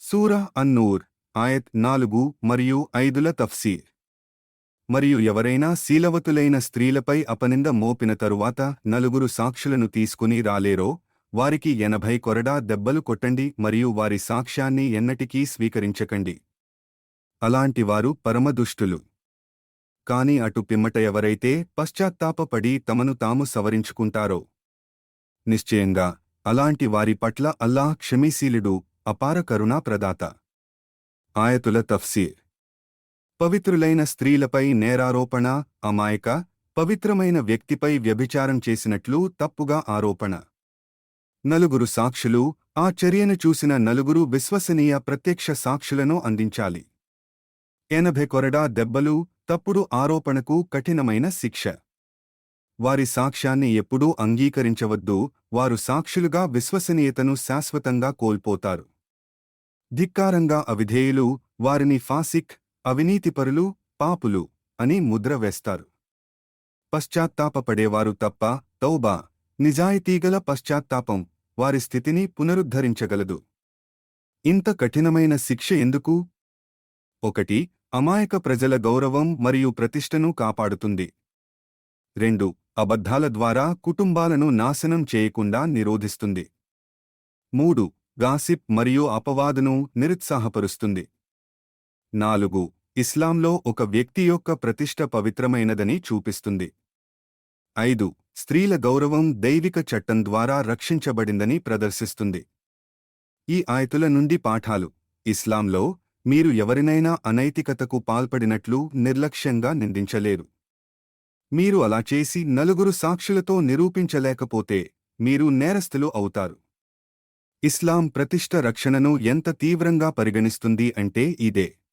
సూరా అన్నూర్ ఆయత్ 4 మరియు 5ల తఫ్సీర్. మరియు ఎవరైనా శీలవతులైన స్త్రీలపై అపనింద మోపిన తరువాత 4 సాక్షులను తీసుకుని రాలేరో వారికి 80 కొరడా దెబ్బలు కొట్టండి మరియు వారి సాక్ష్యాన్ని ఎన్నటికీ స్వీకరించకండి. అలాంటివారు పరమదుష్టులు. కాని అటు పిమ్మట ఎవరైతే పశ్చాత్తాపపడి తమను తాము సవరించుకుంటారో నిశ్చయంగా అలాంటి వారి పట్ల అల్లాహ్ క్షమీశీలుడు, అపార కరుణా ప్రదాత. ఆయతుల తఫ్సీర్. పవిత్రులైన స్త్రీలపై నేరారోపణ, అమాయక, పవిత్రమైన వ్యక్తిపై వ్యభిచారం చేసినట్లు తప్పుగా ఆరోపణ. 4 సాక్షులు, ఆ చర్యను చూసిన 4 విశ్వసనీయ ప్రత్యక్ష సాక్షులను అందించాలి. 80 కొరడా దెబ్బలు, తప్పుడు ఆరోపణకు కఠినమైన శిక్ష. వారి సాక్ష్యాన్ని ఎప్పుడూ అంగీకరించవద్దు, వారు సాక్షులుగా విశ్వసనీయతను శాశ్వతంగా కోల్పోతారు. ధిక్కారంగా అవిధేయులు, వారిని ఫాసిక్, అవినీతిపరులు, పాపులు అని ముద్ర వేస్తారు. పశ్చాత్తాపపడేవారు తప్ప, తౌబా, నిజాయితీగల పశ్చాత్తాపం వారి స్థితిని పునరుద్ధరించగలదు. ఇంత కఠినమైన శిక్ష ఎందుకు? 1. అమాయక ప్రజల గౌరవం మరియు ప్రతిష్టను కాపాడుతుంది. 2. అబద్ధాల ద్వారా కుటుంబాలను నాశనం చేయకుండా నిరోధిస్తుంది. 3. గాసిప్ మరియు అపవాదును నిరుత్సాహపరుస్తుంది. 4. ఇస్లాంలో ఒక వ్యక్తి యొక్క ప్రతిష్ట పవిత్రమైనదని చూపిస్తుంది. 5. స్త్రీల గౌరవం దైవిక చట్టం ద్వారా రక్షించబడిందని ప్రదర్శిస్తుంది. ఈ ఆయతుల నుండి పాఠాలు. ఇస్లాంలో మీరు ఎవరినైనా అనైతికతకు పాల్పడినట్లు నిర్లక్ష్యంగా నిందించలేరు. మీరు అలా చేసి 4 సాక్షులతో నిరూపించలేకపోతే మీరు నేరస్తులు అవుతారు. ఇస్లాం ప్రతిష్ట రక్షణను ఎంత తీవ్రంగా పరిగణిస్తుంది అంటే ఇదే.